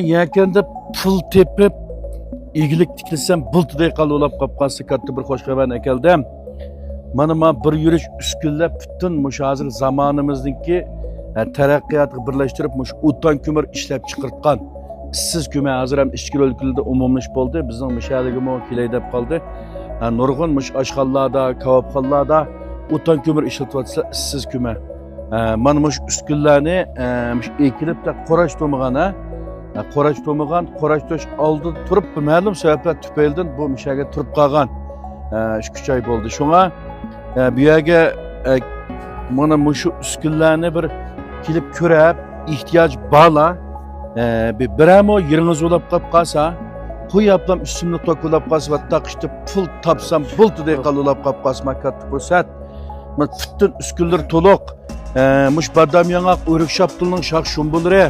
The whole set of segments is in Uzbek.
Yakında pul tepib, igilik tikilsem bultuday qalulab qapqansı katta bir xoş xabarni keldim. Mana bir yurish uskunlab butun mush hozir zamonimizningki taraqqiyotni birlashtirib mush o'tan ko'mir ishlab chiqartgan. Issiz ko'mir hozir ham ichki o'lkalarda umumlash bo'ldi. Bizning mushaligimi kelay deb qoldi. Nurg'un mush oshxonalarda, kabobxonalarda o'tan ko'mir ishlatyapsa issiz ko'mir. Mana mush uskunlarni mush ekilib da qo'rash to'mag'ana qo'rash to'magan, qo'rash to'sh oldi turib, ma'lum sabablar tufaylidan bu mishaga turib qolgan. 2 oy bo'ldi. Shunga bu yerga mana mushu uskunlarni bir kelib ko'rib, ehtiyoj borlar, biramo yeringiz bo'lib qolsa, qo'yaplam ustimni to'kulab qolsa va taqishdi pul topsam, bultuday qalulab qolsa, katta fursat. Mana butun uskunlar to'liq, mush badam yangaq o'rik shaptilning shaq shumbulari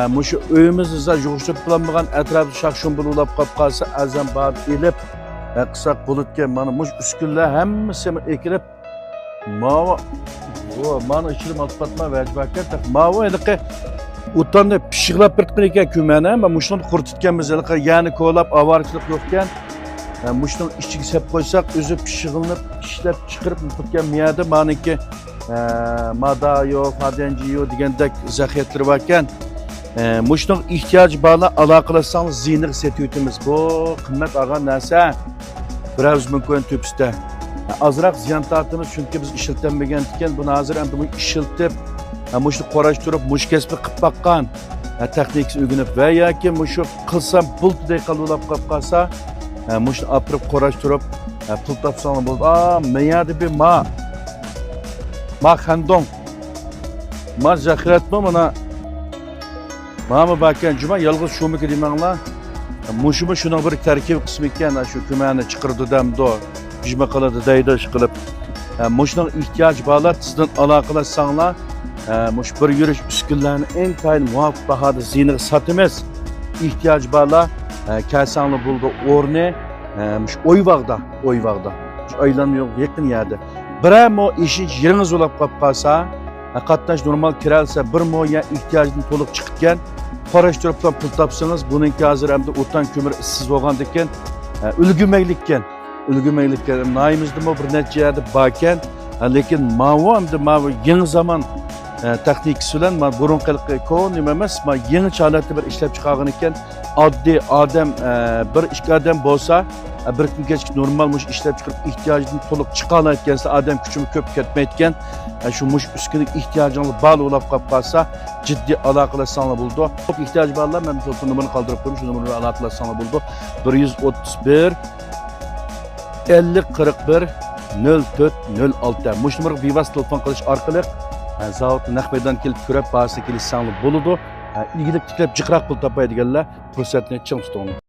Muşu öyümüzde yokuşup bulanmagan etrafı şakşun bululap kapkası azam bağırıp elip kısak bulutken bana muş üskünler hemmisi ekilip bana içilim alıp batma vecbakken mavi eliki utandı pişiklap birtmeyken kümene ama muşunu kurtutken biz eliki yani kovalap avarçılık yokken muşunu işçi sep koysak özü pişiklip işlep çıkırıp mutlukken miyade bana ki mada yok, madenci yok digendek zahiyetleri varken Muştun ihtiyacı bağlı alakalaşsanız ziynir setiyotimiz. Bu kıymet ağan neyse biraz mümkün tüpüste. Azırak ziyan tartımız çünkü biz işiltenmegen diken bunu hazır hem de bunu işiltip muştu qoraştırıp muş kesip qıp bakkan teknik öğünüp veya ki muşu kılsam bultuday qalulap qalsa muştu apırıp qoraştırıp pul tapsan buldu. Meyadı bir ma khandong ma zahiretme bana Mama bakkan cuma yalğız şumu kedimanlar. Muşumu şuna bir terkib kısmı iken şu kümeni çıkırdı demdo. Jime kaladı daydaş kılıp. Muşunun ihtiyaç bağlar sizden alakalaşsanlar. Muş bir yürüyüş üskünlerini en tayin muhafif bahada ziynir satımız. İhtiyaç bağlar kelsanlı buldu orne. Muş oyvağda. Muş aylanmıyor yakın yerde. Biram o işin yeriniz olap kapkasa. Qatnaş normal kiralsa bir moya ihtiyacını to'liq chiqgan qoraştırıp pul tapsanız bununki hozir hamda o'tan ko'mir issiz bo'lgandikan ulgurmaylikkan naymizda bir necha yerda borkan lekin mavi yangi zamon texnikasi bilan burunqilqi ko'nim emas yangi holatda bir ishlab chiqargan ekan oddiy odam bir ikki odam bo'lsa bir kun kechki normal mush ishlab chiqarib ehtiyojini to'liq chiqarayotgansa odam kuchimi ko'p ketmayotgan shu mush uskunlik ehtiyojini bal ulab qolsa jiddiy aloqalasanglar bo'ldi. Ko'p ehtiyoj borlar, men shu numarani qoldirib qo'ydim, shu numarani aloqalasanglar bo'ldi. 131 50 41 04 06 mush numaraga bevosita telefon qilish orqali zavod naqddan kelib ko'rib, bahsga kelishsanglar bo'ladi. İlgilik tiklab jiqroq pul topadiganlar fursatni ching tuting.